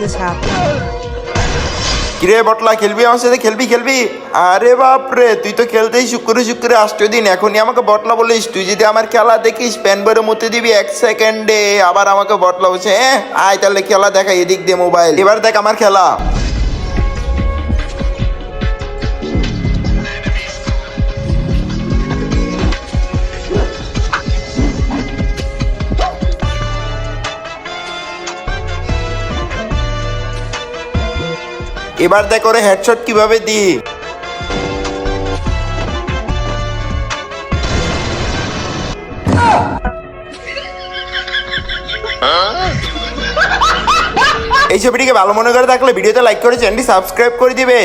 this happen? কিরে বটলা, খেলবি আমার সাথে? খেলবি? আরে বাপরে, তুই তো খেলতেই শুক্রে 8 দিন, এখনই আমাকে বটলা বলিস? তুই যদি আমার খেলা দেখিস প্যান ভরে মুতে দিবি 1 সেকেন্ডে, আবার আমাকে বটলা বলছে। হ্যাঁ আয় তাহলে খেলা দেখা, এদিক দিয়ে মোবাইল, এবার দেখ আমার খেলা। এবার দেখ ওরে হেডশট কিভাবে দিই। এই ছবিটিকে ভালো মনে করে থাকলে ভিডিওতে লাইক করে চ্যানেলটি সাবস্ক্রাইব করে দিবে।